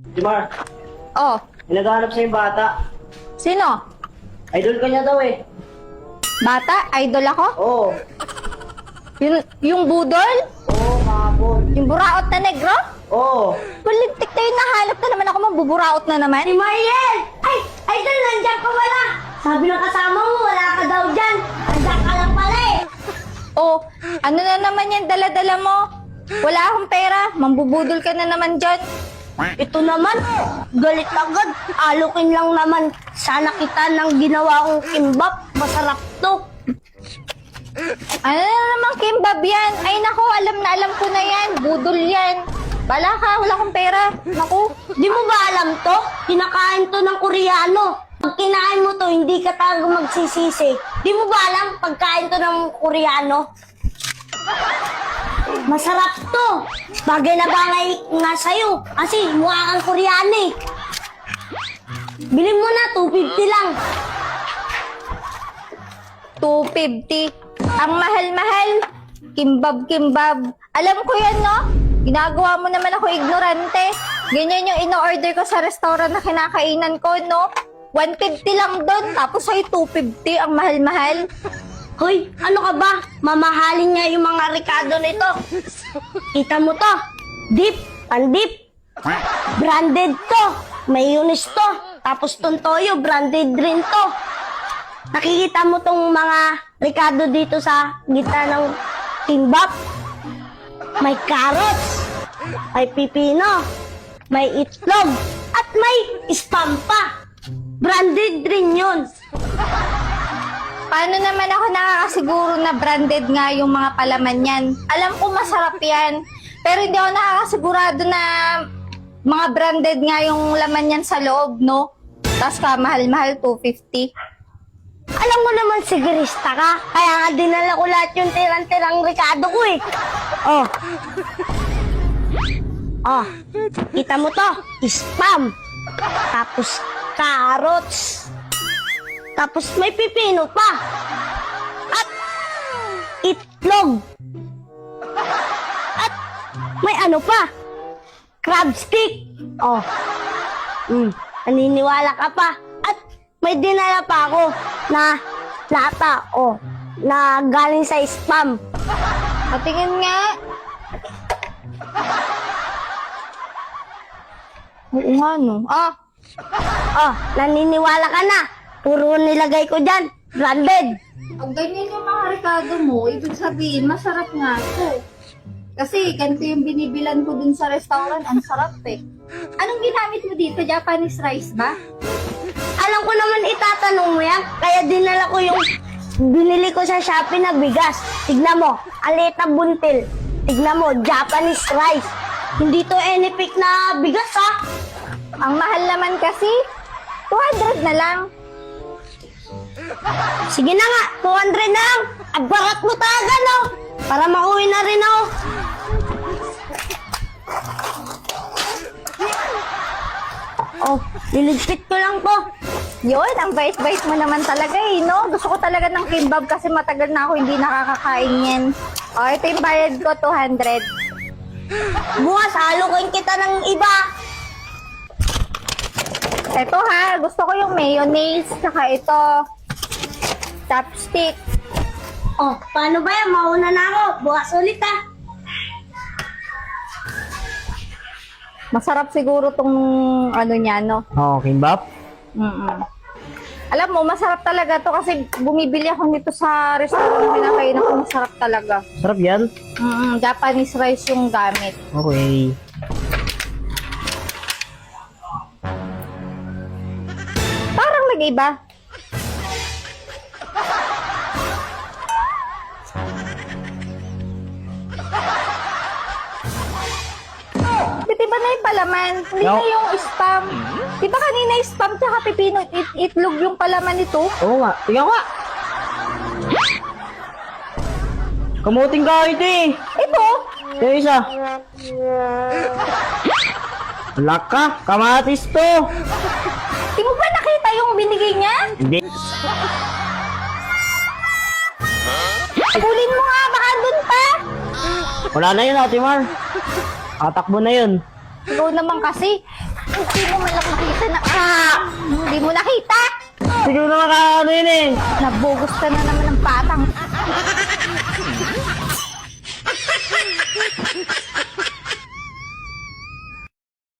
Dimar, Oh, may naghahanap sa yung bata. sino? Idol ka niya daw eh. Bata? Idol ako? Oo. Yung budol? Oo, kahapon. Yung buraot na negro? Oo. Pulintik na yun, nahanap na naman ako, mabuburaot na naman. Si Mariel! Ay! Idol, nandiyan ka wala! Sabi ng kasama mo, wala ka daw dyan! Nandiyan ka lang pala eh! Oh, ano na naman yan dala-dala mo? Wala akong pera, mambubudol ka na naman dyan. Ito naman, galit agad. Alukin lang naman. Sana kita ng ginawa kong kimbap. Masarap to. Ano na naman kimbab yan? Ay nako, alam ko na yan. Budol yan. Bala ka, wala akong pera. Naku. Di mo ba alam to? Kinakain to ng Koreano. Pag kinain mo to, hindi ka talaga magsisisi. Di mo ba alam pagkain to ng Koreano? Masarap to. Bagay na bagay nga sa'yo. Kasi mukha kang Koreano eh. Bilhin mo na, 250 lang. 250. Ang mahal-mahal. Kimbab. Alam ko yan, no? Ginagawa mo naman ako ignorante. Ganyan yung ino-order ko sa restaurant na kinakainan ko, no? 150 lang doon, tapos ay 250. Ang mahal-mahal. Hoy, ano ka ba? Mamahalin niya yung mga Ricardo nito. Kita mo to. Dip, pandip. Branded to. Mayonnaise to. Tapos tong toyo, branded rin to. Nakikita mo tong mga Ricardo dito sa gitna ng timbap. May carrots. May pipino. May itlog. At may spam pa. Branded rin yun. Paano naman ako nakakasiguro na branded nga yung mga palaman yan? Alam ko masarap yan. Pero hindi ako nakakasigurado na mga branded nga yung laman yan sa loob, no? Tapos ka, mahal-mahal, 250. Alam mo naman sigarista ka. Kaya nga dinala ko lahat yung tirang-tirang Ricardo ko eh. Oh. Oh. Kita mo to? Spam. Tapos carrots. Tapos may pipino pa. At itlog. At may ano pa? Crab stick. Oh. Naniniwala ka pa. At may dinala pa ako na lata. Oh. Na galing sa spam. Patingin nga. Oo nga, no? Ah, Oh. Naniniwala ka na. Puro nilagay ko dyan. Branded. pag ganyan yung mga Ricardo mo, ibig sabihin, masarap nga ito. Kasi ganito yung binibilan ko dun sa restaurant, ang sarap eh. Anong ginamit mo dito? Japanese rice ba? Alam ko naman itatanong mo yan. Kaya dinala ko yung binili ko sa Shopee na bigas. Tignan mo, aleta buntil. Tignan mo, Japanese rice. Hindi to anypic na bigas ha. Ang mahal naman kasi, 200 na lang. Sige na nga, 200 na lang. Abarat mo talaga no. Para mauwi na rin ako. Oh, liligpit ko lang to. Yun, ang bait-bait mo naman talaga eh, no? Gusto ko talaga ng kimbab kasi matagal na ako hindi nakakakain yan. O, ito yung bayad ko, 200. Bukas, halukin kita ng iba. Ito ha, gusto ko yung mayonnaise, saka ito, chopstick. Oh, paano ba yan? Mauna na ako. Bukas ulit ha. Masarap siguro tong ano niya, no? Oo, kimbap. Alam mo, masarap talaga to kasi bumibili ako nito sa restaurant na kinakainan ko, masarap talaga. Sarap yan. Japanese rice yung gamit. Okay. Parang nag-iba. Di ba na yung palaman? Hindi No. na yung spam. Di ba kanina yung spam tsaka pipino, itlog yung palaman nito? Oo nga. Tingnan ko nga. Kamuting kahit eh. Ito, Yung isa. Laka, kamatis to. di mo ba nakita yung binigay niya? Hindi. Pulin mo nga, baka dun pa. Wala na yun, Ate Mar. Katakbo na yun. Ikaw naman kasi, Hindi mo man lang nakita na... Hindi mo nakita? Siguro na makakaano yun eh. Nabugos ka na naman ng patang.